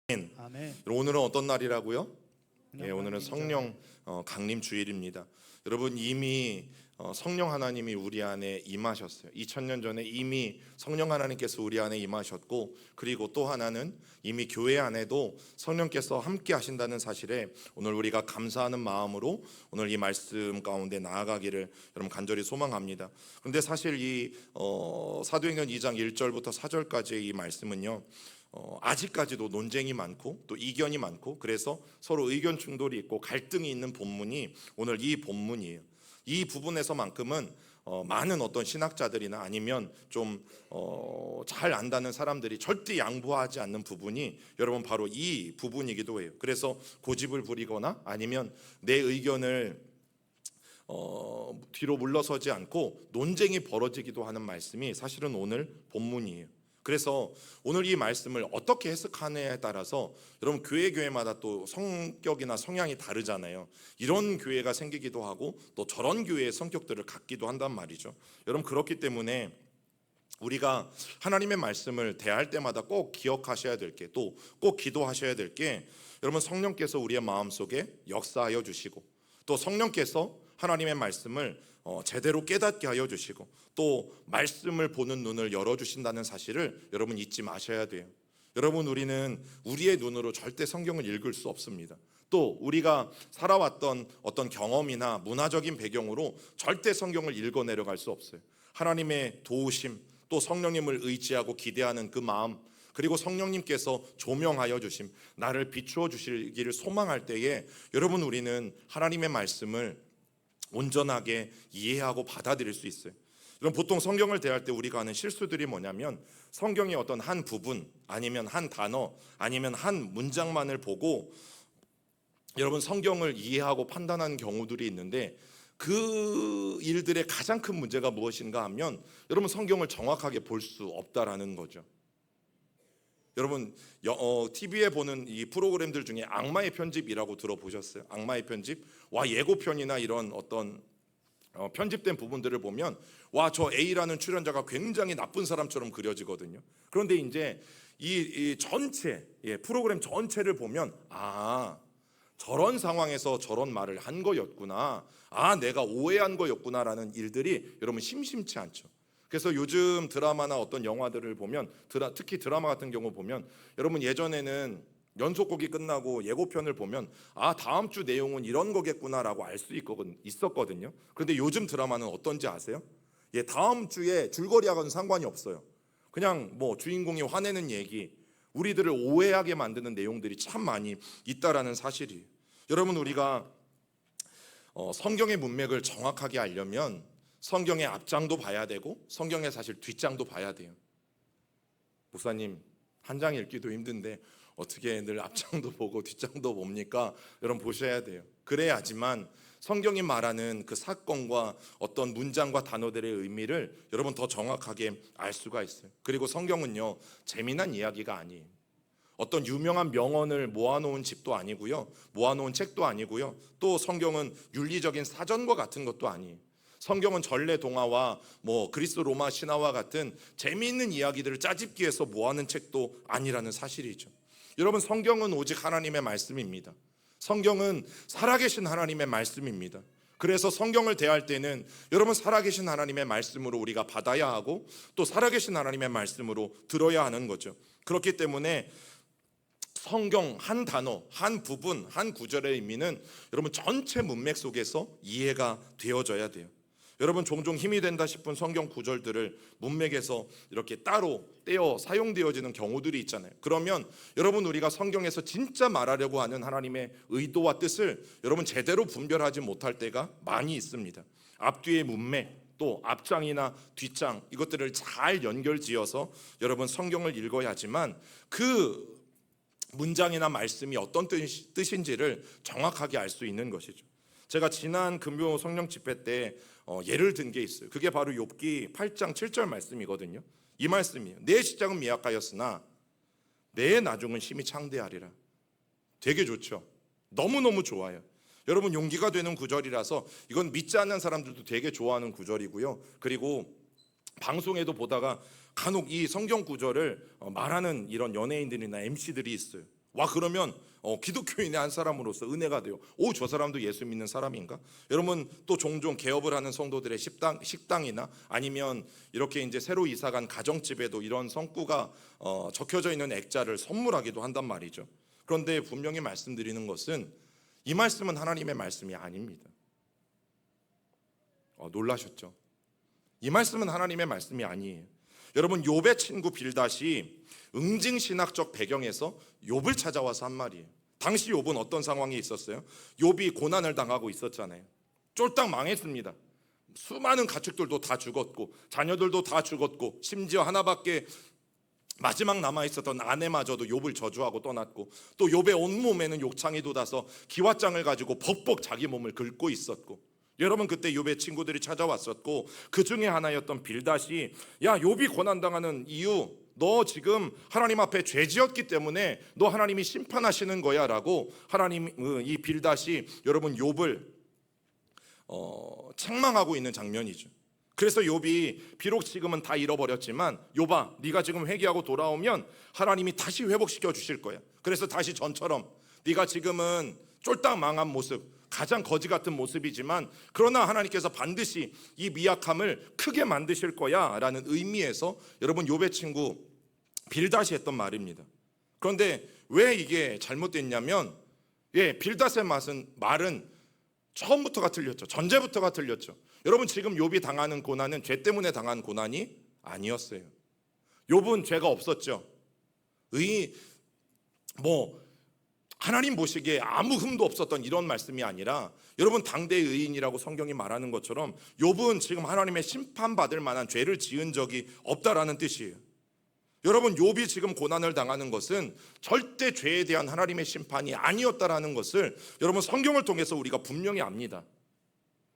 아멘. 오늘은 어떤 날이라고요? 오늘은 강림 성령 강림 주일입니다. 여러분 이미 성령 하나님이 우리 안에 임하셨어요. 2000년 전에 이미 성령 하나님께서 우리 안에 임하셨고, 그리고 또 하나는 이미 교회 안에도 성령께서 함께 하신다는 사실에 오늘 우리가 감사하는 마음으로 오늘 이 말씀 가운데 나아가기를 여러분 간절히 소망합니다. 그런데 사실 이 사도행전 2장 1절부터 4절까지의 이 말씀은요, 아직까지도 논쟁이 많고 또 이견이 많고, 그래서 서로 의견 충돌이 있고 갈등이 있는 본문이 오늘 이 본문이에요. 이 부분에서만큼은 많은 어떤 신학자들이나 아니면 좀 잘 안다는 사람들이 절대 양보하지 않는 부분이 여러분 바로 이 부분이기도 해요. 그래서 고집을 부리거나 아니면 내 의견을 뒤로 물러서지 않고 논쟁이 벌어지기도 하는 말씀이 사실은 오늘 본문이에요. 그래서 오늘 이 말씀을 어떻게 해석하느냐에 따라서 여러분 교회마다 또 성격이나 성향이 다르잖아요. 이런 교회가 생기기도 하고 또 저런 교회의 성격들을 갖기도 한단 말이죠. 여러분 그렇기 때문에 우리가 하나님의 말씀을 대할 때마다 꼭 기억하셔야 될 게, 또 꼭 기도하셔야 될 게, 여러분 성령께서 우리의 마음속에 역사하여 주시고 또 성령께서 하나님의 말씀을 제대로 깨닫게 하여 주시고 또 말씀을 보는 눈을 열어주신다는 사실을 여러분 잊지 마셔야 돼요. 여러분 우리는 우리의 눈으로 절대 성경을 읽을 수 없습니다. 또 우리가 살아왔던 어떤 경험이나 문화적인 배경으로 절대 성경을 읽어 내려갈 수 없어요. 하나님의 도우심, 또 성령님을 의지하고 기대하는 그 마음, 그리고 성령님께서 조명하여 주심, 나를 비추어 주시기를 소망할 때에 여러분 우리는 하나님의 말씀을 온전하게 이해하고 받아들일 수 있어요. 여러분 보통 성경을 대할 때 우리가 하는 실수들이 뭐냐면, 성경의 어떤 한 부분 아니면 한 단어 아니면 한 문장만을 보고 여러분 성경을 이해하고 판단하는 경우들이 있는데, 그 일들의 가장 큰 문제가 무엇인가 하면 여러분 성경을 정확하게 볼 수 없다라는 거죠. 여러분 TV에 보는 이 프로그램들 중에 악마의 편집이라고 들어보셨어요? 악마의 편집? 예고편이나 이런 어떤 편집된 부분들을 보면 저 A라는 출연자가 굉장히 나쁜 사람처럼 그려지거든요. 그런데 이제 이 전체 프로그램 전체를 보면 저런 상황에서 저런 말을 한 거였구나, 내가 오해한 거였구나라는 일들이 여러분 심심치 않죠. 그래서 요즘 드라마나 어떤 영화들을 보면, 특히 드라마 같은 경우 보면 여러분 예전에는 연속곡이 끝나고 예고편을 보면 다음 주 내용은 이런 거겠구나라고 알 수 있었거든요. 그런데 요즘 드라마는 어떤지 아세요? 다음 주에 줄거리하고는 상관이 없어요. 그냥 뭐 주인공이 화내는 얘기, 우리들을 오해하게 만드는 내용들이 참 많이 있다라는 사실이에요. 여러분 우리가 성경의 문맥을 정확하게 알려면 성경의 앞장도 봐야 되고 성경의 사실 뒷장도 봐야 돼요. 목사님 한 장 읽기도 힘든데 어떻게 늘 앞장도 보고 뒷장도 봅니까? 여러분 보셔야 돼요. 그래야지만 성경이 말하는 그 사건과 어떤 문장과 단어들의 의미를 여러분 더 정확하게 알 수가 있어요. 그리고 성경은요 재미난 이야기가 아니에요. 어떤 유명한 명언을 모아놓은 집도 아니고요, 모아놓은 책도 아니고요, 또 성경은 윤리적인 사전과 같은 것도 아니에요. 성경은 전래 동화와 그리스 로마 신화와 같은 재미있는 이야기들을 짜집기 위해서 모아놓은 책도 아니라는 사실이죠. 여러분 성경은 오직 하나님의 말씀입니다. 성경은 살아계신 하나님의 말씀입니다. 그래서 성경을 대할 때는 여러분 살아계신 하나님의 말씀으로 우리가 받아야 하고 또 살아계신 하나님의 말씀으로 들어야 하는 거죠. 그렇기 때문에 성경 한 단어, 한 부분, 한 구절의 의미는 여러분 전체 문맥 속에서 이해가 되어져야 돼요. 여러분 종종 힘이 된다 싶은 성경 구절들을 문맥에서 이렇게 따로 떼어 사용되어지는 경우들이 있잖아요. 그러면 여러분 우리가 성경에서 진짜 말하려고 하는 하나님의 의도와 뜻을 여러분 제대로 분별하지 못할 때가 많이 있습니다. 앞뒤의 문맥, 또 앞장이나 뒷장, 이것들을 잘 연결지어서 여러분 성경을 읽어야 하지만 그 문장이나 말씀이 어떤 뜻인지를 정확하게 알 수 있는 것이죠. 제가 지난 금요 성령 집회 때 예를 든 게 있어요. 그게 바로 욥기 8장 7절 말씀이거든요. 이 말씀이에요. 내 시작은 미약하였으나 내 나중은 심히 창대하리라. 되게 좋죠. 너무너무 좋아요. 여러분 용기가 되는 구절이라서 이건 믿지 않는 사람들도 되게 좋아하는 구절이고요. 그리고 방송에도 보다가 간혹 이 성경 구절을 말하는 이런 연예인들이나 MC들이 있어요. 와 그러면 기독교인의 한 사람으로서 은혜가 돼요. 오, 저 사람도 예수 믿는 사람인가? 여러분 또 종종 개업을 하는 성도들의 식당이나 아니면 이렇게 이제 새로 이사간 가정집에도 이런 성구가 적혀져 있는 액자를 선물하기도 한단 말이죠. 그런데 분명히 말씀드리는 것은 이 말씀은 하나님의 말씀이 아닙니다. 놀라셨죠? 이 말씀은 하나님의 말씀이 아니에요. 여러분 욥의 친구 빌닷이 응징신학적 배경에서 욥을 찾아와서 한 말이에요. 당시 욥은 어떤 상황이 있었어요? 욥이 고난을 당하고 있었잖아요. 쫄딱 망했습니다. 수많은 가축들도 다 죽었고 자녀들도 다 죽었고 심지어 하나밖에 마지막 남아있었던 아내마저도 욥을 저주하고 떠났고 또 욥의 온몸에는 욕창이 돋아서 기왓장을 가지고 벅벅 자기 몸을 긁고 있었고 여러분 그때 욥의 친구들이 찾아왔었고 그 중에 하나였던 빌닷이 야 욥이 고난당하는 이유 너 지금 하나님 앞에 죄 지었기 때문에 너 하나님이 심판하시는 거야 라고 하나님 이 빌닷이 여러분 욥을 책망하고 있는 장면이죠. 그래서 욥이 비록 지금은 다 잃어버렸지만 욥아 네가 지금 회개하고 돌아오면 하나님이 다시 회복시켜 주실 거야. 그래서 다시 전처럼 네가 지금은 쫄딱 망한 모습 가장 거지 같은 모습이지만 그러나 하나님께서 반드시 이 미약함을 크게 만드실 거야 라는 의미에서 여러분 욥의 친구 빌닷이 했던 말입니다. 그런데 왜 이게 잘못됐냐면 빌닷의 말은 처음부터가 틀렸죠. 전제부터가 틀렸죠. 여러분 지금 욥이 당하는 고난은 죄 때문에 당한 고난이 아니었어요. 욥은 죄가 없었죠. 하나님 보시기에 아무 흠도 없었던 이런 말씀이 아니라 여러분 당대의 의인이라고 성경이 말하는 것처럼 욥은 지금 하나님의 심판받을 만한 죄를 지은 적이 없다라는 뜻이에요. 여러분 욥이 지금 고난을 당하는 것은 절대 죄에 대한 하나님의 심판이 아니었다라는 것을 여러분 성경을 통해서 우리가 분명히 압니다.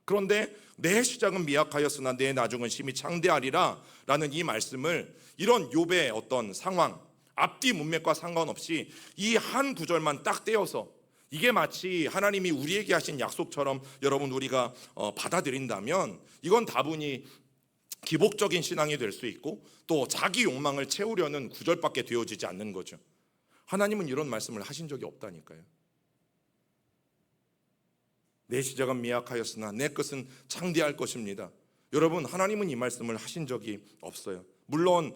그런데 내 시작은 미약하였으나 내 나중은 심히 창대하리라 라는 이 말씀을 이런 욥의 어떤 상황 앞뒤 문맥과 상관없이 이 한 구절만 딱 떼어서 이게 마치 하나님이 우리에게 하신 약속처럼 여러분 우리가 받아들인다면 이건 다분히 기복적인 신앙이 될 수 있고 또 자기 욕망을 채우려는 구절밖에 되어지지 않는 거죠. 하나님은 이런 말씀을 하신 적이 없다니까요. 내 시작은 미약하였으나 내 것은 창대할 것입니다. 여러분 하나님은 이 말씀을 하신 적이 없어요. 물론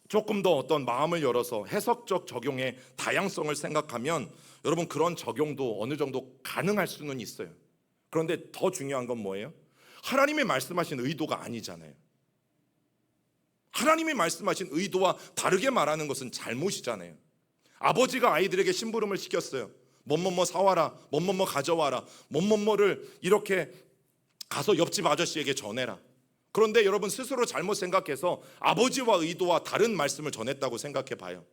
조금 더 어떤 마음을 열어서 해석적 적용의 다양성을 생각하면 여러분 그런 적용도 어느 정도 가능할 수는 있어요. 그런데 더 중요한 건 뭐예요? 하나님이 말씀하신 의도가 아니잖아요. 하나님이 말씀하신 의도와 다르게 말하는 것은 잘못이잖아요. 아버지가 아이들에게 심부름을 시켰어요. 뭐뭐뭐 사와라, 뭐뭐뭐 가져와라, 뭐뭐뭐를 이렇게 가서 옆집 아저씨에게 전해라. 그런데 여러분 스스로 잘못 생각해서 아버지와 의도와 다른 말씀을 전했다고 생각해 봐요.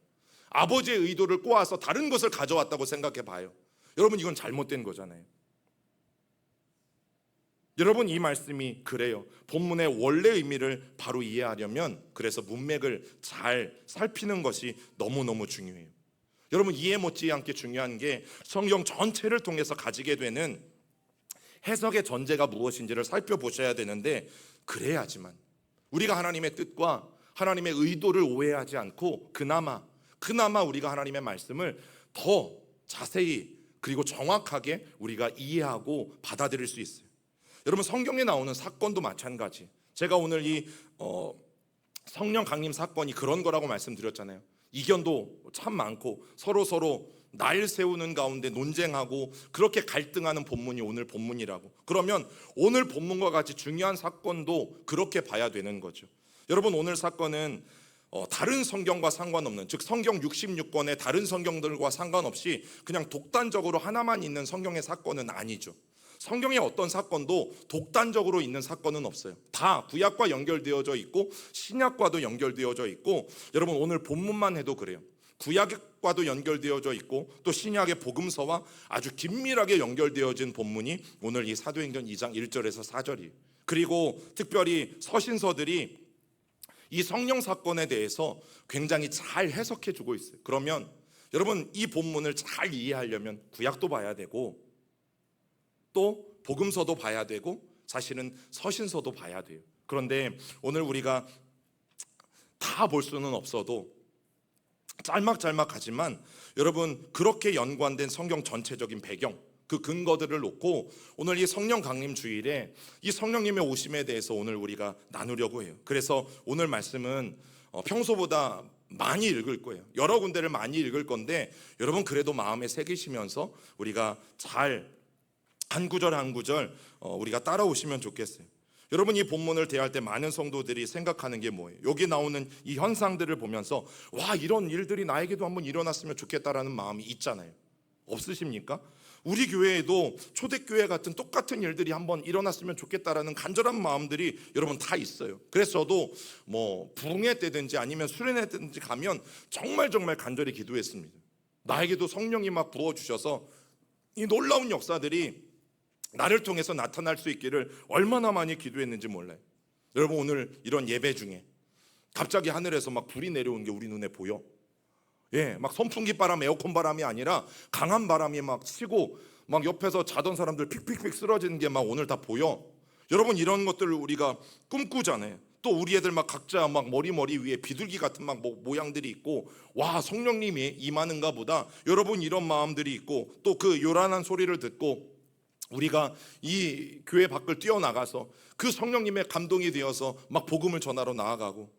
아버지의 의도를 꼬아서 다른 것을 가져왔다고 생각해 봐요. 여러분 이건 잘못된 거잖아요. 여러분 이 말씀이 그래요. 본문의 원래 의미를 바로 이해하려면 그래서 문맥을 잘 살피는 것이 너무너무 중요해요. 여러분 이해 못지않게 중요한 게 성경 전체를 통해서 가지게 되는 해석의 전제가 무엇인지를 살펴보셔야 되는데 그래야지만 우리가 하나님의 뜻과 하나님의 의도를 오해하지 않고 그나마 우리가 하나님의 말씀을 더 자세히 그리고 정확하게 우리가 이해하고 받아들일 수 있어요. 여러분 성경에 나오는 사건도 마찬가지. 제가 오늘 이 성령 강림 사건이 그런 거라고 말씀드렸잖아요. 이견도 참 많고 서로 날 세우는 가운데 논쟁하고 그렇게 갈등하는 본문이 오늘 본문이라고. 그러면 오늘 본문과 같이 중요한 사건도 그렇게 봐야 되는 거죠. 여러분 오늘 사건은 다른 성경과 상관없는, 즉 성경 66권의 다른 성경들과 상관없이 그냥 독단적으로 하나만 있는 성경의 사건은 아니죠. 성경의 어떤 사건도 독단적으로 있는 사건은 없어요. 다 구약과 연결되어져 있고 신약과도 연결되어져 있고 여러분 오늘 본문만 해도 그래요. 구약과도 연결되어져 있고 또 신약의 복음서와 아주 긴밀하게 연결되어진 본문이 오늘 이 사도행전 2장 1절에서 4절이에요. 그리고 특별히 서신서들이 이 성령 사건에 대해서 굉장히 잘 해석해 주고 있어요. 그러면 여러분 이 본문을 잘 이해하려면 구약도 봐야 되고 또 복음서도 봐야 되고 사실은 서신서도 봐야 돼요. 그런데 오늘 우리가 다 볼 수는 없어도 짤막짤막하지만 여러분 그렇게 연관된 성경 전체적인 배경, 그 근거들을 놓고 오늘 이 성령 강림 주일에 이 성령님의 오심에 대해서 오늘 우리가 나누려고 해요. 그래서 오늘 말씀은 평소보다 많이 읽을 거예요. 여러 군데를 많이 읽을 건데 여러분 그래도 마음에 새기시면서 우리가 잘 한 구절 한 구절 우리가 따라오시면 좋겠어요. 여러분 이 본문을 대할 때 많은 성도들이 생각하는 게 뭐예요? 여기 나오는 이 현상들을 보면서 와, 이런 일들이 나에게도 한번 일어났으면 좋겠다라는 마음이 있잖아요. 없으십니까? 우리 교회에도 초대교회 같은 똑같은 일들이 한번 일어났으면 좋겠다라는 간절한 마음들이 여러분 다 있어요. 그래서 저도 뭐 부흥회 때든지 아니면 수련회 때든지 가면 정말 간절히 기도했습니다. 나에게도 성령이 막 부어주셔서 이 놀라운 역사들이 나를 통해서 나타날 수 있기를 얼마나 많이 기도했는지 몰라요. 여러분 오늘 이런 예배 중에 갑자기 하늘에서 막 불이 내려오는 게 우리 눈에 보여? 예, 막 선풍기 바람, 에어컨 바람이 아니라 강한 바람이 막 치고 막 옆에서 자던 사람들 픽픽픽 쓰러지는 게 막 오늘 다 보여. 여러분 이런 것들을 우리가 꿈꾸잖아요. 또 우리 애들 막 각자 막 머리 위에 비둘기 같은 막 모양들이 있고 와, 성령님이 임하는가 보다. 여러분 이런 마음들이 있고 또 그 요란한 소리를 듣고 우리가 이 교회 밖을 뛰어나가서 그 성령님의 감동이 되어서 막 복음을 전하러 나아가고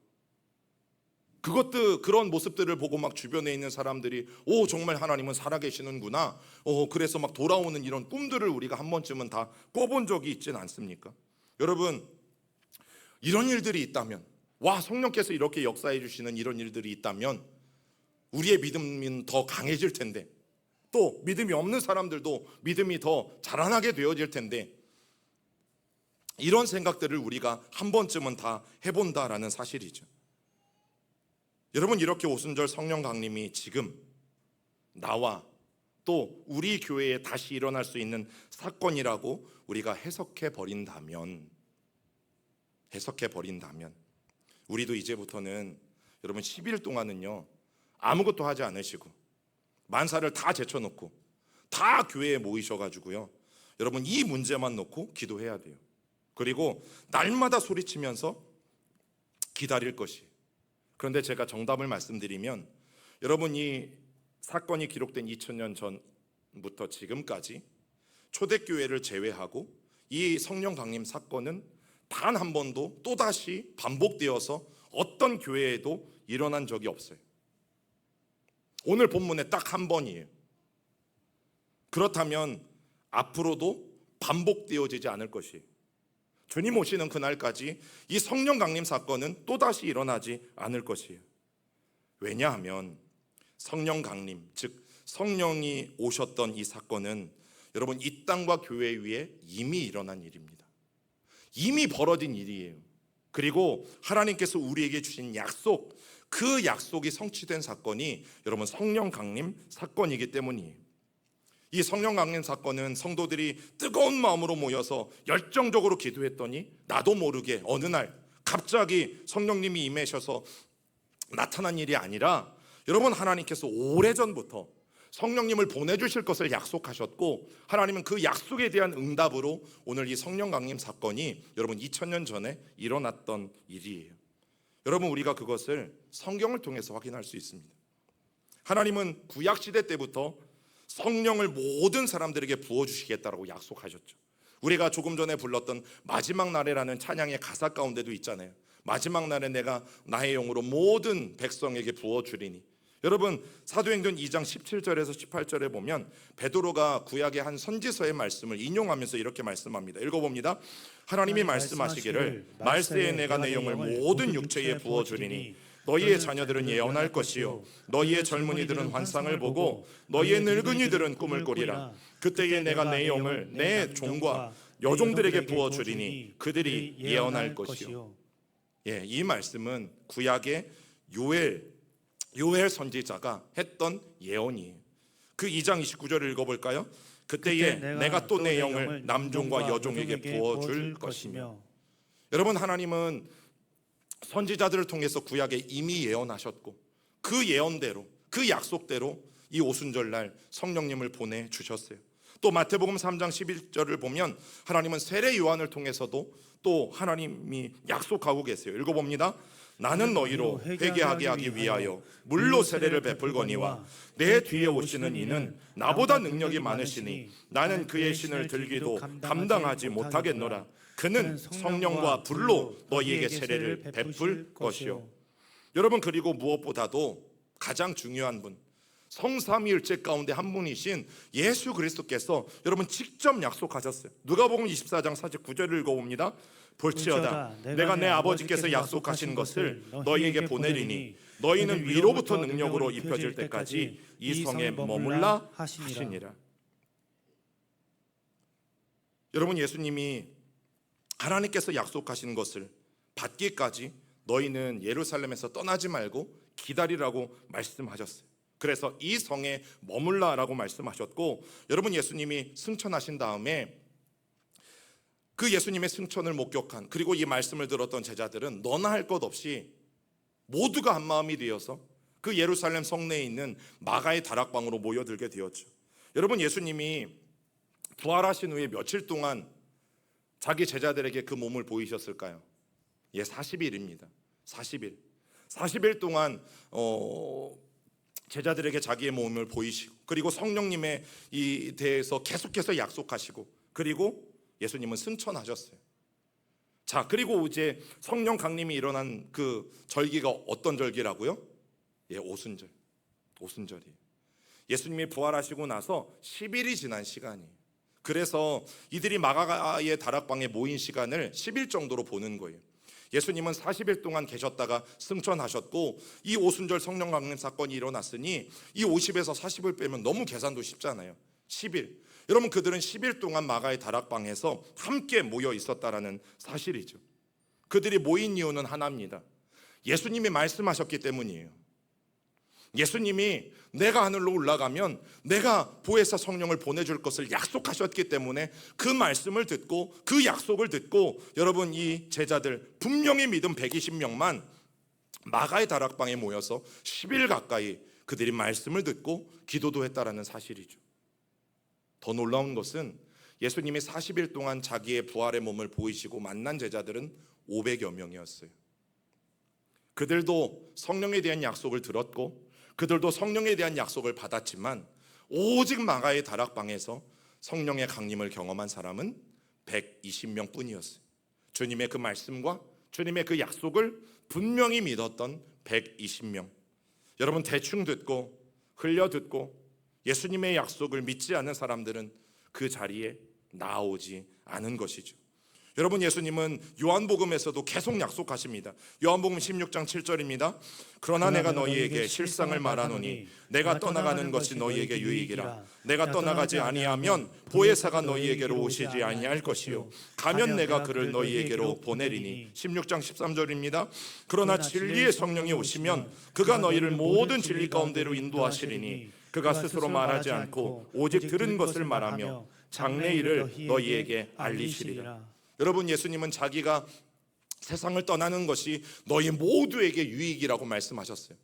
그런 모습들을 보고 막 주변에 있는 사람들이 오, 정말 하나님은 살아계시는구나. 그래서 막 돌아오는 이런 꿈들을 우리가 한 번쯤은 다 꿔본 적이 있진 않습니까? 여러분 이런 일들이 있다면, 와, 성령께서 이렇게 역사해 주시는 이런 일들이 있다면 우리의 믿음은 더 강해질 텐데 또 믿음이 없는 사람들도 믿음이 더 자라나게 되어질 텐데 이런 생각들을 우리가 한 번쯤은 다 해본다라는 사실이죠. 여러분 이렇게 오순절 성령 강림이 지금 나와 또 우리 교회에 다시 일어날 수 있는 사건이라고 우리가 해석해 버린다면 우리도 이제부터는 여러분 10일 동안은요 아무것도 하지 않으시고 만사를 다 제쳐놓고 다 교회에 모이셔가지고요 여러분 이 문제만 놓고 기도해야 돼요. 그리고 날마다 소리치면서 기다릴 것이. 그런데 제가 정답을 말씀드리면 여러분 이 사건이 기록된 2000년 전부터 지금까지 초대교회를 제외하고 이 성령 강림 사건은 단 한 번도 또다시 반복되어서 어떤 교회에도 일어난 적이 없어요. 오늘 본문에 딱 한 번이에요. 그렇다면 앞으로도 반복되어지지 않을 것이에요. 주님 오시는 그날까지 이 성령 강림 사건은 또다시 일어나지 않을 것이에요. 왜냐하면 성령 강림, 즉 성령이 오셨던 이 사건은 여러분 이 땅과 교회 위에 이미 일어난 일입니다. 이미 벌어진 일이에요. 그리고 하나님께서 우리에게 주신 약속, 그 약속이 성취된 사건이 여러분 성령 강림 사건이기 때문이에요. 이 성령 강림 사건은 성도들이 뜨거운 마음으로 모여서 열정적으로 기도했더니 나도 모르게 어느 날 갑자기 성령님이 임하셔서 나타난 일이 아니라 여러분 하나님께서 오래전부터 성령님을 보내주실 것을 약속하셨고 하나님은 그 약속에 대한 응답으로 오늘 이 성령 강림 사건이 여러분 2000년 전에 일어났던 일이에요. 여러분 우리가 그것을 성경을 통해서 확인할 수 있습니다. 하나님은 구약시대 때부터 성령을 모든 사람들에게 부어주시겠다라고 약속하셨죠. 우리가 조금 전에 불렀던 마지막 날에라는 찬양의 가사 가운데도 있잖아요. 마지막 날에 내가 나의 영으로 모든 백성에게 부어주리니. 여러분 사도행전 2장 17절에서 18절에 보면 베드로가 구약의 한 선지서의 말씀을 인용하면서 이렇게 말씀합니다. 읽어봅니다. 하나님이 말씀하시기를 말세에 내가 내 영을 모든 육체에 부어주리니 너희의 자녀들은 예언할 것이요 너희의 젊은이들은 환상을 보고 너희의 늙은이들은 꿈을 꾸리라. 그때에 내가 내 영을 내 종과 여종들에게 부어주리니 그들이 예언할 것이요. 이 말씀은 구약의 요엘 선지자가 했던 예언이에요. 그 2장 29절을 읽어볼까요? 그때에 내가 또 내 영을 남종과 여종에게 부어줄 것이며. 여러분 하나님은 선지자들을 통해서 구약에 이미 예언하셨고 그 예언대로 그 약속대로 이 오순절날 성령님을 보내주셨어요. 또 마태복음 3장 11절을 보면 하나님은 세례 요한을 통해서도 또 하나님이 약속하고 계세요. 읽어봅니다. 나는 너희로 회개하게 하기 위하여 물로 세례를 베풀거니와 내 뒤에 오시는 이는 나보다 능력이 많으시니 나는 그의 신을 들기도 감당하지 못하겠노라. 그는 성령과 불로 너희에게 세례를 베풀 것이요. 여러분, 그리고 무엇보다도 가장 중요한 분, 성삼위일체 가운데 한 분이신 예수 그리스도께서 여러분 직접 약속하셨어요. 누가복음 24장 49절을 읽어봅니다. 볼지어다 내가 내 아버지께서 약속하신 것을 너희에게 보내리니 너희는 위로부터 능력으로 입혀질 때까지 이 성에 머물라 하시니라. 여러분, 예수님이 하나님께서 약속하신 것을 받기까지 너희는 예루살렘에서 떠나지 말고 기다리라고 말씀하셨어요. 그래서 이 성에 머물라라고 말씀하셨고, 여러분, 예수님이 승천하신 다음에 그 예수님의 승천을 목격한, 그리고 이 말씀을 들었던 제자들은 너나 할 것 없이 모두가 한 마음이 되어서 그 예루살렘 성내에 있는 마가의 다락방으로 모여들게 되었죠. 여러분, 예수님이 부활하신 후에 며칠 동안 자기 제자들에게 그 몸을 보이셨을까요? 40일입니다. 40일 동안 제자들에게 자기의 몸을 보이시고, 그리고 성령님에 대해서 계속해서 약속하시고, 그리고 예수님은 승천하셨어요. 자, 그리고 이제 성령 강림이 일어난 그 절기가 어떤 절기라고요? 오순절이에요. 예수님이 부활하시고 나서 10일이 지난 시간이에요. 그래서 이들이 마가의 다락방에 모인 시간을 10일 정도로 보는 거예요. 예수님은 40일 동안 계셨다가 승천하셨고, 이 오순절 성령 강림 사건이 일어났으니 이 50에서 40을 빼면 너무 계산도 쉽잖아요. 10일. 여러분, 그들은 10일 동안 마가의 다락방에서 함께 모여 있었다라는 사실이죠. 그들이 모인 이유는 하나입니다. 예수님이 말씀하셨기 때문이에요. 예수님이 내가 하늘로 올라가면 내가 보혜사 성령을 보내줄 것을 약속하셨기 때문에 그 말씀을 듣고, 그 약속을 듣고, 여러분, 이 제자들 분명히 믿은 120명만 마가의 다락방에 모여서 10일 가까이 그들이 말씀을 듣고 기도도 했다라는 사실이죠. 더 놀라운 것은 예수님이 40일 동안 자기의 부활의 몸을 보이시고 만난 제자들은 500여 명이었어요. 그들도 성령에 대한 약속을 들었고, 그들도 성령에 대한 약속을 받았지만, 오직 마가의 다락방에서 성령의 강림을 경험한 사람은 120명 뿐이었어요. 주님의 그 말씀과 주님의 그 약속을 분명히 믿었던 120명. 여러분, 대충 듣고 흘려 듣고 예수님의 약속을 믿지 않는 사람들은 그 자리에 나오지 않은 것이죠. 여러분, 예수님은 요한복음에서도 계속 약속하십니다. 요한복음 16장 7절입니다. 그러나 내가 너희에게 실상을 말하노니 내가 떠나가는 것이 너희에게 유익이라. 내가 떠나가지 아니하면 보혜사가 너희에게로 오시지 아니할 것이요 가면 내가 그를 너희에게로 보내리니. 16장 13절입니다. 그러나 진리의 성령이 오시면 그가 너희를 모든 진리 가운데로 인도하시리니 그가 스스로 말하지 않고 오직 들은 것을 말하며 장래일을 너희에게 알리시리라. 여러분, 예수님은 자기가 세상을 떠나는 것이 너희 모두에게 유익이라고 말씀하셨어요.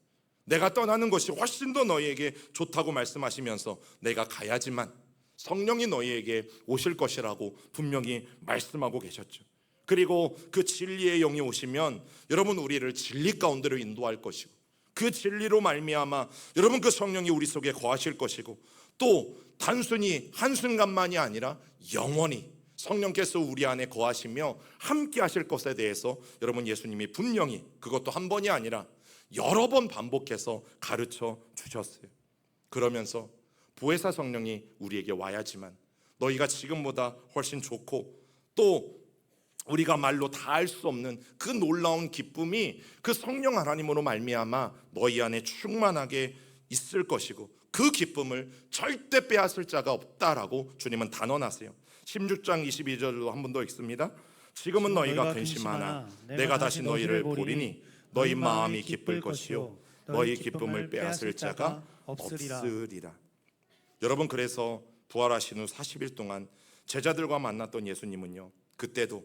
내가 떠나는 것이 훨씬 더 너희에게 좋다고 말씀하시면서 내가 가야지만 성령이 너희에게 오실 것이라고 분명히 말씀하고 계셨죠. 그리고 그 진리의 영이 오시면 여러분, 우리를 진리 가운데로 인도할 것이고, 그 진리로 말미암아 여러분, 그 성령이 우리 속에 거하실 것이고, 또 단순히 한순간만이 아니라 영원히 성령께서 우리 안에 거하시며 함께 하실 것에 대해서 여러분, 예수님이 분명히, 그것도 한 번이 아니라 여러 번 반복해서 가르쳐 주셨어요. 그러면서 보혜사 성령이 우리에게 와야지만 너희가 지금보다 훨씬 좋고, 또 우리가 말로 다 알 수 없는 그 놀라운 기쁨이 그 성령 하나님으로 말미암아 너희 안에 충만하게 있을 것이고, 그 기쁨을 절대 빼앗을 자가 없다라고 주님은 단언하세요. 16장 22절로 한 번 더 읽습니다. 지금은 너희가 근심하나 내가 다시 너희를 보리니 너희 마음이 기쁠 것이요 너희 기쁨을 빼앗을 자가 없으리라. 여러분, 그래서 부활하신 후 40일 동안 제자들과 만났던 예수님은요, 그때도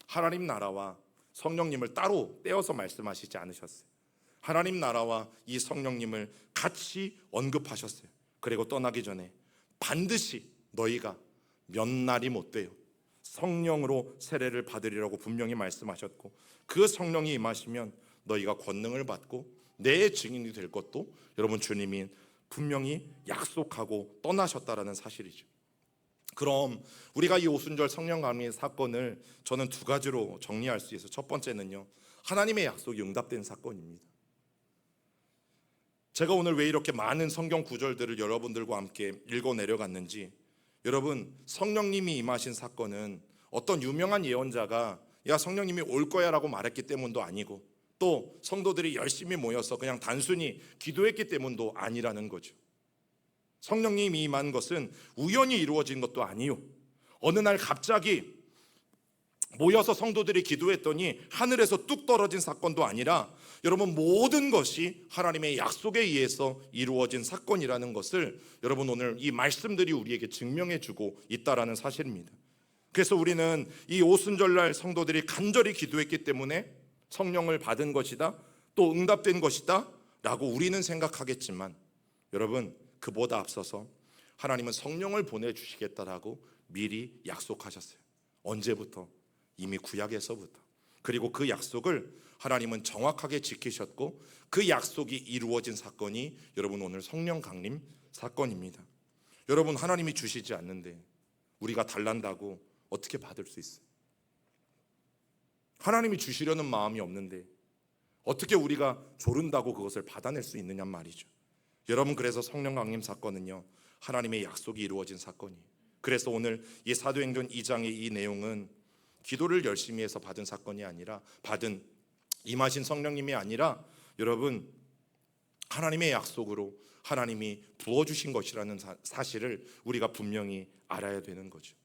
하나님 나라와 성령님을 따로 떼어서 말씀하시지 않으셨어요. 하나님 나라와 이 성령님을 같이 언급하셨어요. 그리고 떠나기 전에 반드시 너희가 몇 날이 못 돼요 성령으로 세례를 받으리라고 분명히 말씀하셨고, 그 성령이 임하시면 너희가 권능을 받고 내 증인이 될 것도 여러분 주님이 분명히 약속하고 떠나셨다라는 사실이죠. 그럼 우리가 이 오순절 성령 강림 사건을 저는 두 가지로 정리할 수 있어요. 첫 번째는요, 하나님의 약속이 응답된 사건입니다. 제가 오늘 왜 이렇게 많은 성경 구절들을 여러분들과 함께 읽어 내려갔는지, 여러분 성령님이 임하신 사건은 어떤 유명한 예언자가 야 성령님이 올 거야 라고 말했기 때문도 아니고, 또 성도들이 열심히 모여서 그냥 단순히 기도했기 때문도 아니라는 거죠. 성령님이 임한 것은 우연히 이루어진 것도 아니요, 어느 날 갑자기 모여서 성도들이 기도했더니 하늘에서 뚝 떨어진 사건도 아니라, 여러분 모든 것이 하나님의 약속에 의해서 이루어진 사건이라는 것을 여러분 오늘 이 말씀들이 우리에게 증명해 주고 있다라는 사실입니다. 그래서 우리는 이 오순절날 성도들이 간절히 기도했기 때문에 성령을 받은 것이다, 또 응답된 것이다 라고 우리는 생각하겠지만, 여러분 그보다 앞서서 하나님은 성령을 보내주시겠다라고 미리 약속하셨어요. 언제부터? 이미 구약에서부터. 그리고 그 약속을 하나님은 정확하게 지키셨고, 그 약속이 이루어진 사건이 여러분 오늘 성령 강림 사건입니다. 여러분 하나님이 주시지 않는데 우리가 달란다고 어떻게 받을 수 있어요? 하나님이 주시려는 마음이 없는데 어떻게 우리가 조른다고 그것을 받아낼 수 있느냐 말이죠. 여러분 그래서 성령 강림 사건은요, 하나님의 약속이 이루어진 사건이에요. 그래서 오늘 이 사도행전 2장의 이 내용은 기도를 열심히 해서 받은 사건이 아니라, 받은 임하신 성령님이 아니라, 여러분 하나님의 약속으로 하나님이 부어주신 것이라는 사실을 우리가 분명히 알아야 되는 거죠.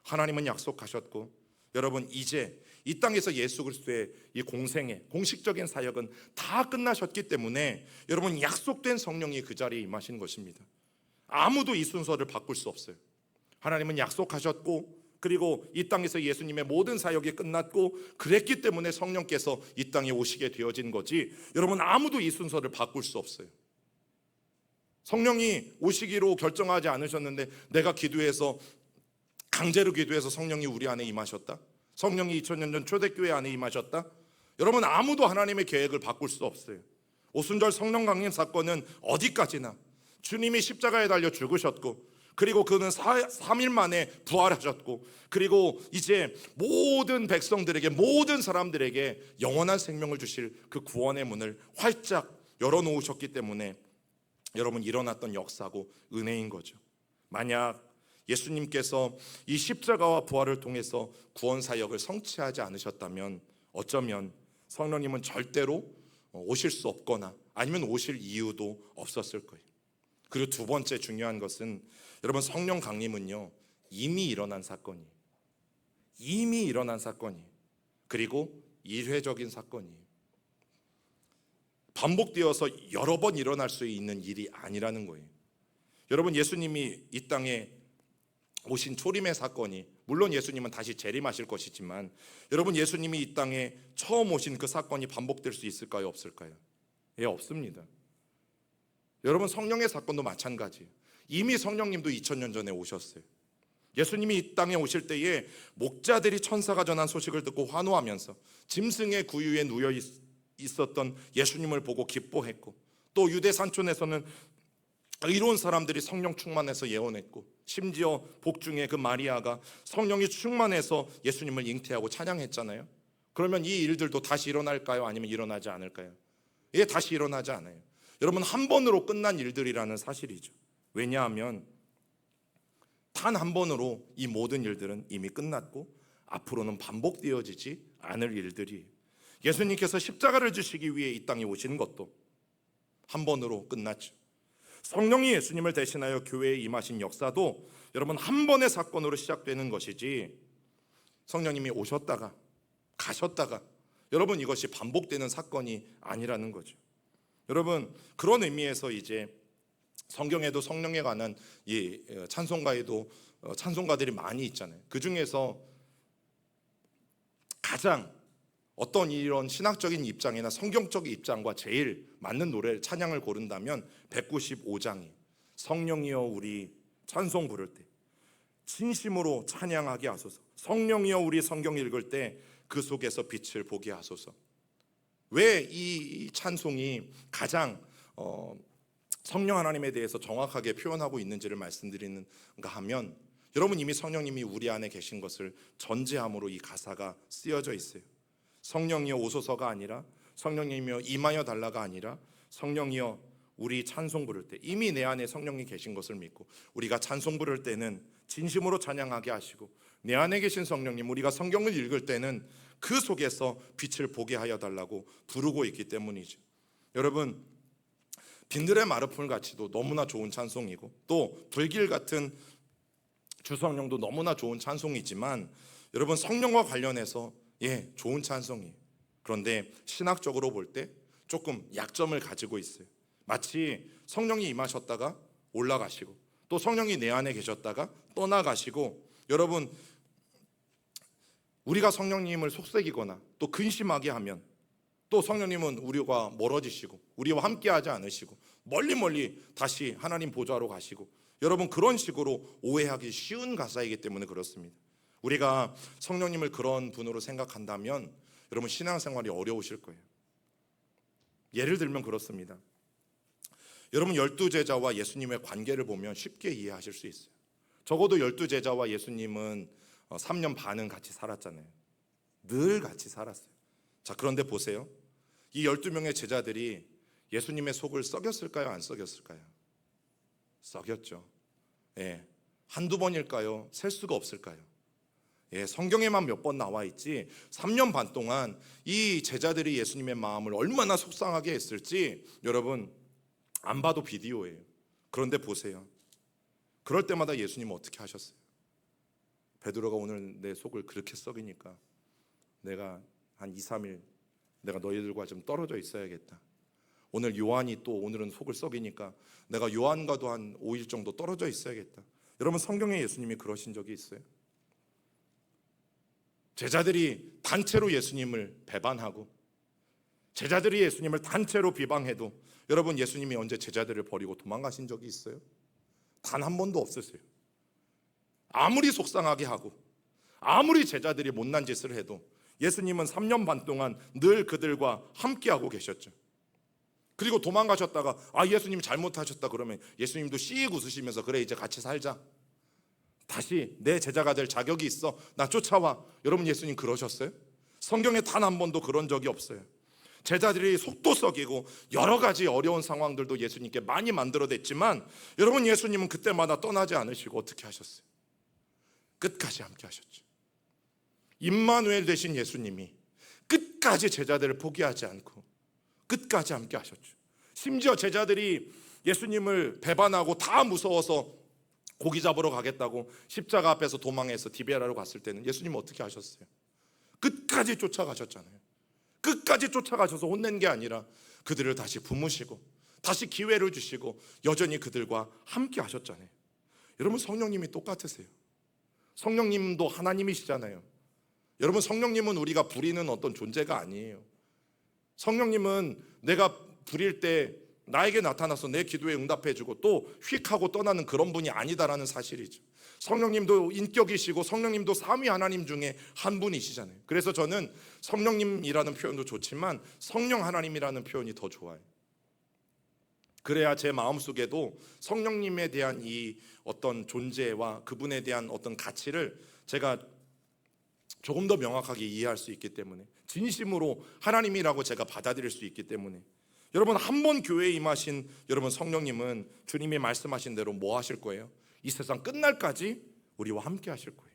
하나님은 약속하셨고, 여러분 이제 이 땅에서 예수 그리스도의 이 공생의 공식적인 사역은 다 끝나셨기 때문에 여러분 약속된 성령이 그 자리에 임하신 것입니다. 아무도 이 순서를 바꿀 수 없어요. 하나님은 약속하셨고, 그리고 이 땅에서 예수님의 모든 사역이 끝났고, 그랬기 때문에 성령께서 이 땅에 오시게 되어진 거지, 여러분 아무도 이 순서를 바꿀 수 없어요. 성령이 오시기로 결정하지 않으셨는데 내가 기도해서, 강제로 기도해서 성령이 우리 안에 임하셨다? 성령이 2000년 전 초대교회 안에 임하셨다? 여러분 아무도 하나님의 계획을 바꿀 수 없어요. 오순절 성령 강림 사건은 어디까지나 주님이 십자가에 달려 죽으셨고, 그리고 그는 3일 만에 부활하셨고, 그리고 이제 모든 백성들에게, 모든 사람들에게 영원한 생명을 주실 그 구원의 문을 활짝 열어놓으셨기 때문에 여러분 일어났던 역사고 은혜인 거죠. 만약 예수님께서 이 십자가와 부활을 통해서 구원 사역을 성취하지 않으셨다면 어쩌면 성령님은 절대로 오실 수 없거나 아니면 오실 이유도 없었을 거예요. 그리고 두 번째 중요한 것은, 여러분 성령 강림은요 이미 일어난 사건이에요. 이미 일어난 사건이에요. 그리고 일회적인 사건이에요. 반복되어서 여러 번 일어날 수 있는 일이 아니라는 거예요. 여러분 예수님이 이 땅에 오신 초림의 사건이, 물론 예수님은 다시 재림하실 것이지만, 여러분 예수님이 이 땅에 처음 오신 그 사건이 반복될 수 있을까요? 없을까요? 예, 없습니다. 여러분 성령의 사건도 마찬가지예요. 이미 성령님도 2000년 전에 오셨어요. 예수님이 이 땅에 오실 때에 목자들이 천사가 전한 소식을 듣고 환호하면서 짐승의 구유에 누워 있었던 예수님을 보고 기뻐했고, 또 유대 산촌에서는 의로운 사람들이 성령 충만해서 예언했고, 심지어 복중에 그 마리아가 성령이 충만해서 예수님을 잉태하고 찬양했잖아요. 그러면 이 일들도 다시 일어날까요? 아니면 일어나지 않을까요? 예, 다시 일어나지 않아요. 여러분 한 번으로 끝난 일들이라는 사실이죠. 왜냐하면 단 한 번으로 이 모든 일들은 이미 끝났고 앞으로는 반복되어지지 않을 일들이에요. 예수님께서 십자가를 지시기 위해 이 땅에 오신 것도 한 번으로 끝났죠. 성령이 예수님을 대신하여 교회에 임하신 역사도 여러분 한 번의 사건으로 시작되는 것이지, 성령님이 오셨다가 가셨다가 여러분 이것이 반복되는 사건이 아니라는 거죠. 여러분 그런 의미에서 이제 성경에도 성령에 관한 이 찬송가에도 찬송가들이 많이 있잖아요. 그 중에서 가장 어떤 이런 신학적인 입장이나 성경적인 입장과 제일 맞는 노래를, 찬양을 고른다면 195장이 성령이여 우리 찬송 부를 때 진심으로 찬양하게 하소서. 성령이여 우리 성경 읽을 때 그 속에서 빛을 보게 하소서. 왜 이 찬송이 가장 성령 하나님에 대해서 정확하게 표현하고 있는지를 말씀드리는가 하면, 여러분 이미 성령님이 우리 안에 계신 것을 전제함으로 이 가사가 쓰여져 있어요. 성령이여 오소서가 아니라, 성령님이여 임하여 달라가 아니라, 성령이여 우리 찬송 부를 때 이미 내 안에 성령이 계신 것을 믿고 우리가 찬송 부를 때는 진심으로 찬양하게 하시고, 내 안에 계신 성령님, 우리가 성경을 읽을 때는 그 속에서 빛을 보게 하여 달라고 부르고 있기 때문이죠. 여러분, 빈들의 마르풀 같이도 너무나 좋은 찬송이고, 또 불길 같은 주성령도 너무나 좋은 찬송이지만, 여러분 성령과 관련해서 좋은 찬송이에요. 그런데 신학적으로 볼 때 조금 약점을 가지고 있어요. 마치 성령이 임하셨다가 올라가시고, 또 성령이 내 안에 계셨다가 떠나가시고, 여러분 우리가 성령님을 속삭이거나 또 근심하게 하면 또 성령님은 우리와 멀어지시고 우리와 함께하지 않으시고 멀리 다시 하나님 보좌로 가시고, 여러분 그런 식으로 오해하기 쉬운 가사이기 때문에 그렇습니다. 우리가 성령님을 그런 분으로 생각한다면 여러분 신앙생활이 어려우실 거예요. 예를 들면 그렇습니다. 여러분 12제자와 예수님의 관계를 보면 쉽게 이해하실 수 있어요. 적어도 12제자와 예수님은 3년 반은 같이 살았잖아요. 늘 같이 살았어요. 자, 그런데 보세요. 이 12명의 제자들이 예수님의 속을 썩였을까요? 안 썩였을까요? 썩였죠. 한두 번일까요? 셀 수가 없을까요? 성경에만 몇 번 나와 있지 3년 반 동안 이 제자들이 예수님의 마음을 얼마나 속상하게 했을지 여러분 안 봐도 비디오예요. 그런데 보세요. 그럴 때마다 예수님은 어떻게 하셨어요? 베드로가 오늘 내 속을 그렇게 썩이니까 내가 한 2, 3일 내가 너희들과 좀 떨어져 있어야겠다. 오늘 요한이 또 오늘은 속을 썩이니까 내가 요한과도 한 5일 정도 떨어져 있어야겠다. 여러분 성경에 예수님이 그러신 적이 있어요? 제자들이 단체로 예수님을 배반하고 제자들이 예수님을 단체로 비방해도 여러분 예수님이 언제 제자들을 버리고 도망가신 적이 있어요? 단 한 번도 없으세요. 아무리 속상하게 하고 아무리 제자들이 못난 짓을 해도 예수님은 3년 반 동안 늘 그들과 함께하고 계셨죠. 그리고 도망가셨다가 예수님 잘못하셨다 그러면 예수님도 씩 웃으시면서 그래 이제 같이 살자, 다시 내 제자가 될 자격이 있어, 나 쫓아와. 여러분 예수님 그러셨어요? 성경에 단 한 번도 그런 적이 없어요. 제자들이 속도 썩이고 여러 가지 어려운 상황들도 예수님께 많이 만들어냈지만 여러분 예수님은 그때마다 떠나지 않으시고 어떻게 하셨어요? 끝까지 함께 하셨죠. 임마누엘 되신 예수님이 끝까지 제자들을 포기하지 않고 끝까지 함께 하셨죠. 심지어 제자들이 예수님을 배반하고 다 무서워서 고기 잡으러 가겠다고 십자가 앞에서 도망해서 디베라로 갔을 때는 예수님은 어떻게 하셨어요? 끝까지 쫓아가셨잖아요. 끝까지 쫓아가셔서 혼낸 게 아니라 그들을 다시 부무시고 다시 기회를 주시고 여전히 그들과 함께 하셨잖아요. 여러분 성령님이 똑같으세요. 성령님도 하나님이시잖아요. 여러분 성령님은 우리가 부리는 어떤 존재가 아니에요. 성령님은 내가 부릴 때 나에게 나타나서 내 기도에 응답해주고 또 휙 하고 떠나는 그런 분이 아니다라는 사실이죠. 성령님도 인격이시고 성령님도 삼위 하나님 중에 한 분이시잖아요. 그래서 저는 성령님이라는 표현도 좋지만 성령 하나님이라는 표현이 더 좋아요. 그래야 제 마음속에도 성령님에 대한 이 어떤 존재와 그분에 대한 어떤 가치를 제가 조금 더 명확하게 이해할 수 있기 때문에, 진심으로 하나님이라고 제가 받아들일 수 있기 때문에, 여러분 한 번 교회에 임하신 여러분 성령님은 주님이 말씀하신 대로 뭐 하실 거예요? 이 세상 끝날까지 우리와 함께 하실 거예요.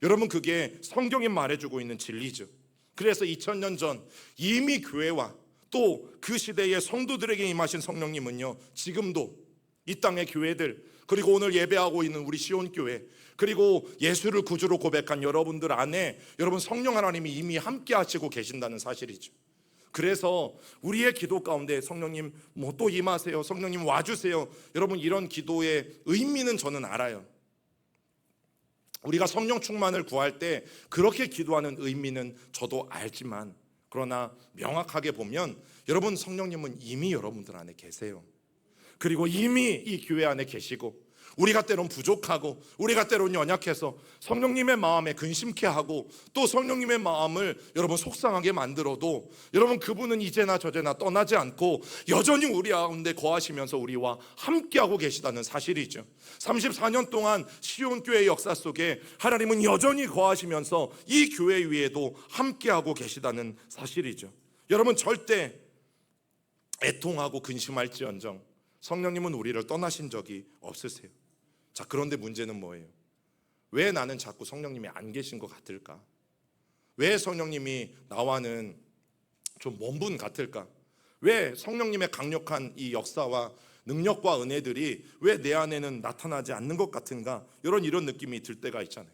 여러분 그게 성경이 말해주고 있는 진리죠. 그래서 2000년 전 이미 교회와 또 그 시대의 성도들에게 임하신 성령님은요 지금도 이 땅의 교회들, 그리고 오늘 예배하고 있는 우리 시온교회, 그리고 예수를 구주로 고백한 여러분들 안에 여러분 성령 하나님이 이미 함께 하시고 계신다는 사실이죠. 그래서 우리의 기도 가운데 성령님 뭐 또 임하세요, 성령님 와주세요, 여러분 이런 기도의 의미는 저는 알아요. 우리가 성령 충만을 구할 때 그렇게 기도하는 의미는 저도 알지만, 그러나 명확하게 보면 여러분 성령님은 이미 여러분들 안에 계세요. 그리고 이미 이 교회 안에 계시고 우리가 때론 부족하고 우리가 때론 연약해서 성령님의 마음에 근심케 하고 또 성령님의 마음을 여러분 속상하게 만들어도 여러분 그분은 이제나 저제나 떠나지 않고 여전히 우리 가운데 거하시면서 우리와 함께하고 계시다는 사실이죠. 34년 동안 시온교회 역사 속에 하나님은 여전히 거하시면서 이 교회 위에도 함께하고 계시다는 사실이죠. 여러분 절대 애통하고 근심할지언정 성령님은 우리를 떠나신 적이 없으세요. 자, 그런데 문제는 뭐예요? 왜 나는 자꾸 성령님이 안 계신 것 같을까? 왜 성령님이 나와는 좀 먼 분 같을까? 왜 성령님의 강력한 이 역사와 능력과 은혜들이 왜 내 안에는 나타나지 않는 것 같은가? 이런 느낌이 들 때가 있잖아요.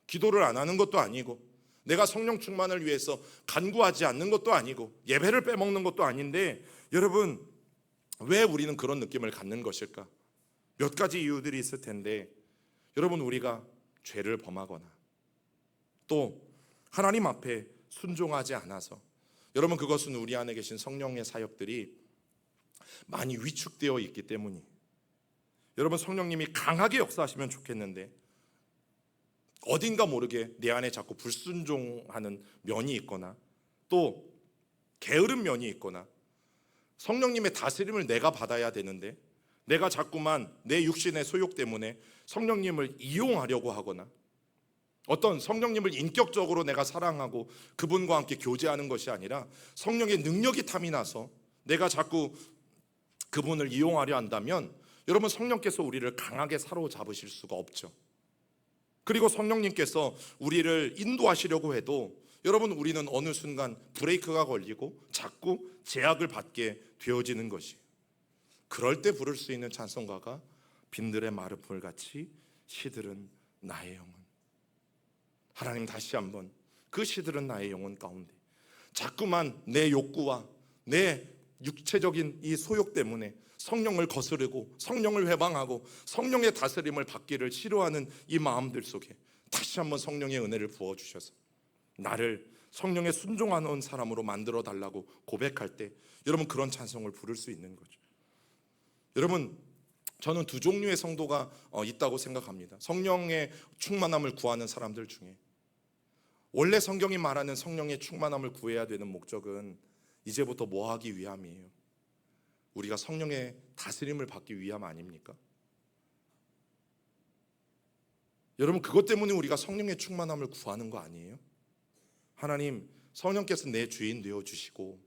기도를 안 하는 것도 아니고 내가 성령 충만을 위해서 간구하지 않는 것도 아니고 예배를 빼먹는 것도 아닌데 여러분 왜 우리는 그런 느낌을 갖는 것일까? 몇 가지 이유들이 있을 텐데 여러분 우리가 죄를 범하거나 또 하나님 앞에 순종하지 않아서 여러분 그것은 우리 안에 계신 성령의 사역들이 많이 위축되어 있기 때문이에요. 여러분 성령님이 강하게 역사하시면 좋겠는데 어딘가 모르게 내 안에 자꾸 불순종하는 면이 있거나 또 게으른 면이 있거나 성령님의 다스림을 내가 받아야 되는데 내가 자꾸만 내 육신의 소욕 때문에 성령님을 이용하려고 하거나 어떤 성령님을 인격적으로 내가 사랑하고 그분과 함께 교제하는 것이 아니라 성령의 능력이 탐이 나서 내가 자꾸 그분을 이용하려 한다면 여러분 성령께서 우리를 강하게 사로잡으실 수가 없죠. 그리고 성령님께서 우리를 인도하시려고 해도 여러분 우리는 어느 순간 브레이크가 걸리고 자꾸 제약을 받게 되어지는 것이에요. 그럴 때 부를 수 있는 찬송가가 빈들의 마르풀 같이 시들은 나의 영혼. 하나님 다시 한번 그 시들은 나의 영혼 가운데 자꾸만 내 욕구와 내 육체적인 이 소욕 때문에 성령을 거스르고 성령을 회방하고 성령의 다스림을 받기를 싫어하는 이 마음들 속에 다시 한번 성령의 은혜를 부어주셔서 나를 성령에 순종하는 사람으로 만들어 달라고 고백할 때 여러분 그런 찬송을 부를 수 있는 거죠. 여러분 저는 두 종류의 성도가 있다고 생각합니다. 성령의 충만함을 구하는 사람들 중에 원래 성경이 말하는 성령의 충만함을 구해야 되는 목적은 이제부터 뭐 하기 위함이에요? 우리가 성령의 다스림을 받기 위함 아닙니까? 여러분 그것 때문에 우리가 성령의 충만함을 구하는 거 아니에요? 하나님 성령께서 내 주인 되어주시고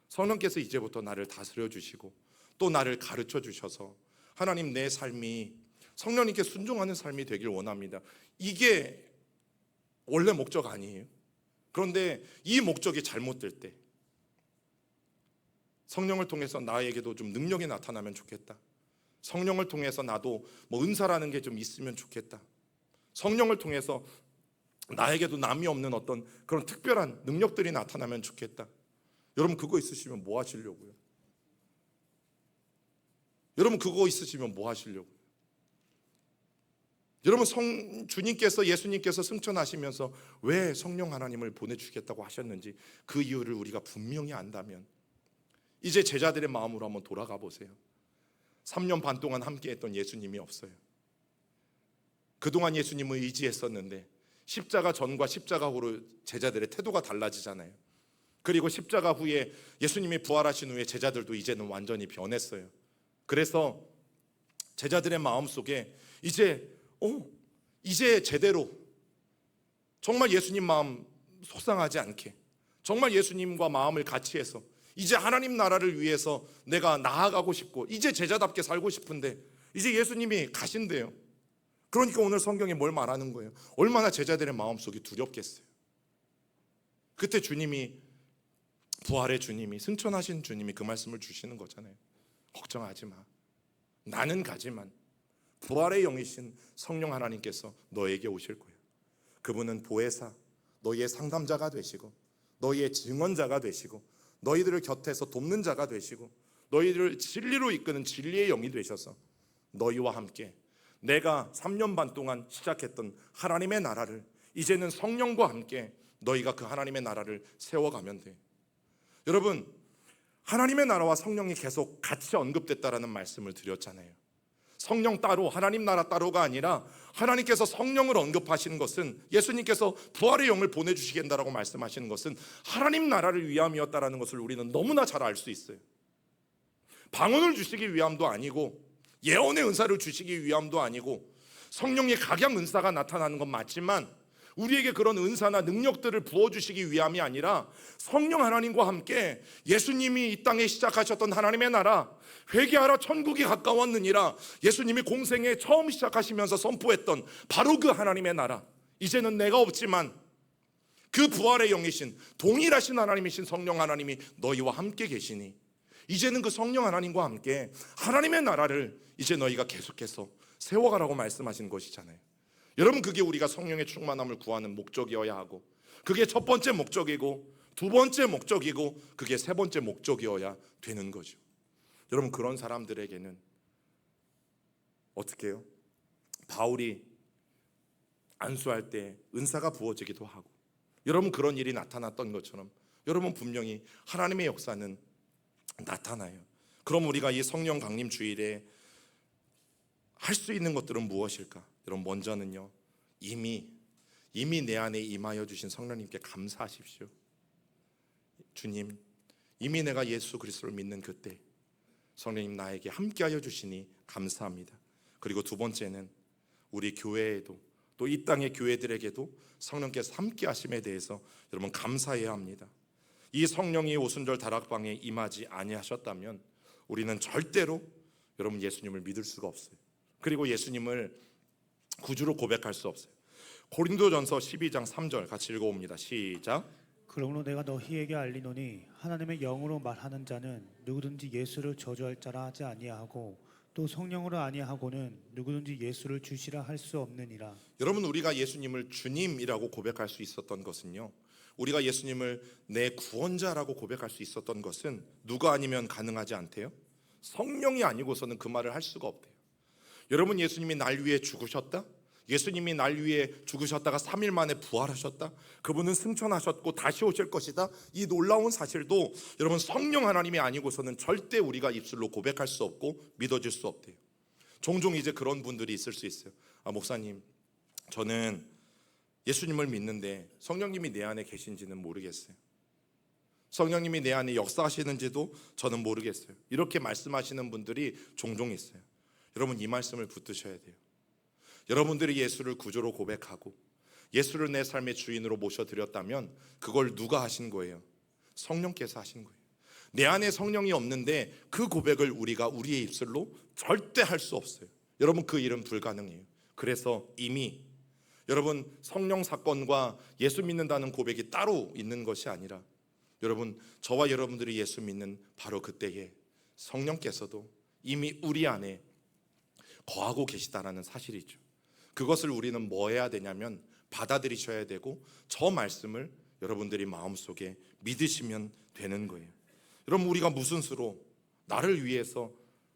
성령께서 이제부터 나를 다스려 주시고 또 나를 가르쳐 주셔서 하나님 내 삶이 성령님께 순종하는 삶이 되길 원합니다. 이게 원래 목적 아니에요? 그런데 이 목적이 잘못될 때 성령을 통해서 나에게도 좀 능력이 나타나면 좋겠다. 성령을 통해서 나도 뭐 은사라는 게 좀 있으면 좋겠다. 성령을 통해서 나에게도 남이 없는 어떤 그런 특별한 능력들이 나타나면 좋겠다. 여러분 그거 있으시면 뭐 하시려고요? 여러분 그거 있으시면 뭐 하시려고요? 여러분 주님께서 예수님께서 승천하시면서 왜 성령 하나님을 보내주겠다고 하셨는지 그 이유를 우리가 분명히 안다면 이제 제자들의 마음으로 한번 돌아가 보세요. 3년 반 동안 함께했던 예수님이 없어요. 그동안 예수님을 의지했었는데 십자가 전과 십자가 후로 제자들의 태도가 달라지잖아요. 그리고 십자가 후에 예수님이 부활하신 후에 제자들도 이제는 완전히 변했어요. 그래서 제자들의 마음속에 이제 제대로 정말 예수님 마음 속상하지 않게 정말 예수님과 마음을 같이 해서 이제 하나님 나라를 위해서 내가 나아가고 싶고 이제 제자답게 살고 싶은데 이제 예수님이 가신대요. 그러니까 오늘 성경에 뭘 말하는 거예요? 얼마나 제자들의 마음속이 두렵겠어요. 그때 주님이 부활의 주님이 승천하신 주님이 그 말씀을 주시는 거잖아요. 걱정하지 마. 나는 가지만 부활의 영이신 성령 하나님께서 너에게 오실 거예요. 그분은 보혜사, 너희의 상담자가 되시고 너희의 증언자가 되시고 너희들을 곁에서 돕는 자가 되시고 너희들을 진리로 이끄는 진리의 영이 되셔서 너희와 함께 내가 3년 반 동안 시작했던 하나님의 나라를 이제는 성령과 함께 너희가 그 하나님의 나라를 세워가면 돼. 여러분 하나님의 나라와 성령이 계속 같이 언급됐다라는 말씀을 드렸잖아요. 성령 따로, 하나님 나라 따로가 아니라 하나님께서 성령을 언급하시는 것은, 예수님께서 부활의 영을 보내주시겠다라고 말씀하시는 것은 하나님 나라를 위함이었다라는 것을 우리는 너무나 잘 알 수 있어요. 방언을 주시기 위함도 아니고 예언의 은사를 주시기 위함도 아니고 성령의 각양 은사가 나타나는 건 맞지만 우리에게 그런 은사나 능력들을 부어주시기 위함이 아니라 성령 하나님과 함께 예수님이 이 땅에 시작하셨던 하나님의 나라, 회개하라 천국이 가까웠느니라, 예수님이 공생에 처음 시작하시면서 선포했던 바로 그 하나님의 나라, 이제는 내가 없지만 그 부활의 영이신 동일하신 하나님이신 성령 하나님이 너희와 함께 계시니 이제는 그 성령 하나님과 함께 하나님의 나라를 이제 너희가 계속해서 세워가라고 말씀하신 것이잖아요. 여러분, 그게 우리가 성령의 충만함을 구하는 목적이어야 하고, 그게 첫 번째 목적이고 두 번째 목적이고 그게 세 번째 목적이어야 되는 거죠. 여러분, 그런 사람들에게는 어떻게 해요? 바울이 안수할 때 은사가 부어지기도 하고, 여러분 그런 일이 나타났던 것처럼 여러분 분명히 하나님의 역사는 나타나요. 그럼 우리가 이 성령 강림 주일에 할 수 있는 것들은 무엇일까? 여러분, 먼저는요, 이미 내 안에 임하여 주신 성령님께 감사하십시오. 주님, 이미 내가 예수 그리스도를 믿는 그때 성령님 나에게 함께하여 주시니 감사합니다. 그리고 두 번째는 우리 교회에도 또 이 땅의 교회들에게도 성령께서 함께하심에 대해서 여러분 감사해야 합니다. 이 성령이 오순절 다락방에 임하지 아니하셨다면 우리는 절대로 여러분 예수님을 믿을 수가 없어요. 그리고 예수님을 구주로 고백할 수 없어요. 고린도전서 12장 3절 같이 읽어봅니다. 시작. 그러므로 내가 너희에게 알리노니 하나님의 영으로 말하는 자는 누구든지 예수를 저주할 자라 하지 아니하고 또 성령으로 아니하고는 누구든지 예수를 주시라 할 수 없느니라. 여러분, 우리가 예수님을 주님이라고 고백할 수 있었던 것은요, 우리가 예수님을 내 구원자라고 고백할 수 있었던 것은 누가 아니면 가능하지 않대요? 성령이 아니고서는 그 말을 할 수가 없대요. 여러분, 예수님이 날 위해 죽으셨다? 예수님이 날 위해 죽으셨다가 3일 만에 부활하셨다? 그분은 승천하셨고 다시 오실 것이다? 이 놀라운 사실도 여러분 성령 하나님이 아니고서는 절대 우리가 입술로 고백할 수 없고 믿어질 수 없대요. 종종 이제 그런 분들이 있을 수 있어요. 목사님, 저는 예수님을 믿는데 성령님이 내 안에 계신지는 모르겠어요. 성령님이 내 안에 역사하시는지도 저는 모르겠어요. 이렇게 말씀하시는 분들이 종종 있어요. 여러분, 이 말씀을 붙드셔야 돼요. 여러분들이 예수를 구주로 고백하고 예수를 내 삶의 주인으로 모셔드렸다면 그걸 누가 하신 거예요? 성령께서 하신 거예요. 내 안에 성령이 없는데 그 고백을 우리가 우리의 입술로 절대 할 수 없어요. 여러분, 그 일은 불가능해요. 그래서 이미 여러분 성령 사건과 예수 믿는다는 고백이 따로 있는 것이 아니라 여러분, 저와 여러분들이 예수 믿는 바로 그때에 성령께서도 이미 우리 안에 거하고 계시다라는 사실이죠. 그것을 우리는 뭐 해야 되냐면 받아들이셔야 되고 저 말씀을 여러분들이 마음속에 믿으시면 되는 거예요. 여러분, 우리가 무슨 수로 나를 위해서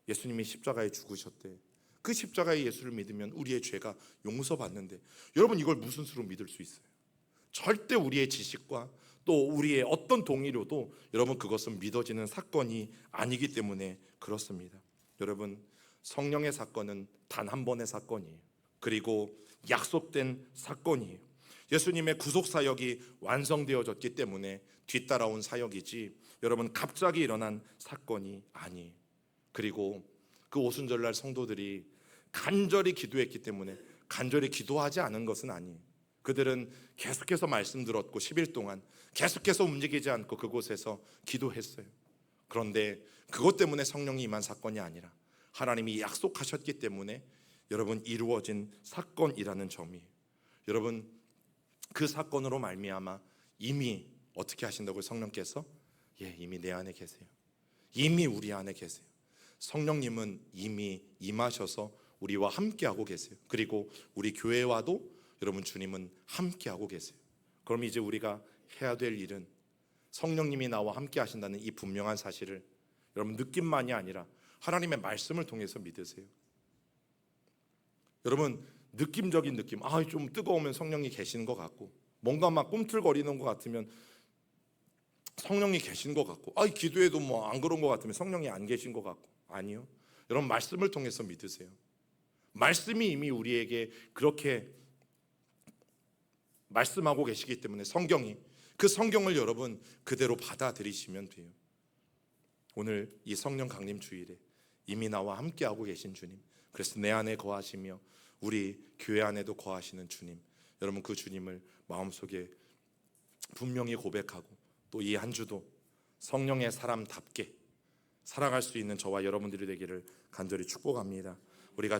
예수님이 십자가에 죽으셨대. 그 십자가의 예수를 믿으면 우리의 죄가 용서받는데 여러분, 이걸 무슨 수로 믿을 수 있어요? 절대 우리의 지식과 또 우리의 어떤 동의로도 여러분 그것은 믿어지는 사건이 아니기 때문에 그렇습니다. 여러분, 성령의 사건은 단 한 번의 사건이에요. 그리고 약속된 사건이에요. 예수님의 구속 사역이 완성되어졌기 때문에 뒤따라온 사역이지 여러분 갑자기 일어난 사건이 아니에요. 그리고 그 오순절날 성도들이 간절히 기도했기 때문에 간절히 기도하지 않은 것은 아니에요. 그들은 계속해서 말씀 들었고 10일 동안 계속해서 움직이지 않고 그곳에서 기도했어요. 그런데 그것 때문에 성령이 임한 사건이 아니라 하나님이 약속하셨기 때문에 여러분 이루어진 사건이라는 점이에요. 여러분, 그 사건으로 말미암아 이미 어떻게 하신다고요? 성령께서 이미 내 안에 계세요. 이미 우리 안에 계세요. 성령님은 이미 임하셔서 우리와 함께하고 계세요. 그리고 우리 교회와도 여러분 주님은 함께하고 계세요. 그럼 이제 우리가 해야 될 일은 성령님이 나와 함께 하신다는 이 분명한 사실을 여러분 느낌만이 아니라 하나님의 말씀을 통해서 믿으세요. 여러분, 느낌적인 느낌, 좀 뜨거우면 성령이 계시는 것 같고 뭔가 막 꿈틀거리는 것 같으면 성령이 계신 것 같고 기도해도 뭐 안 그런 것 같으면 성령이 안 계신 것 같고 아니요. 여러분, 말씀을 통해서 믿으세요. 말씀이 이미 우리에게 그렇게 말씀하고 계시기 때문에 성경이, 그 성경을 여러분 그대로 받아들이시면 돼요. 오늘 이 성령 강림 주일에 이미 나와 함께하고 계신 주님, 그래서 내 안에 거하시며 우리 교회 안에도 거하시는 주님, 여러분 그 주님을 마음속에 분명히 고백하고 또 이 한 주도 성령의 사람답게 살아갈 수 있는 저와 여러분들이 되기를 간절히 축복합니다. 우리가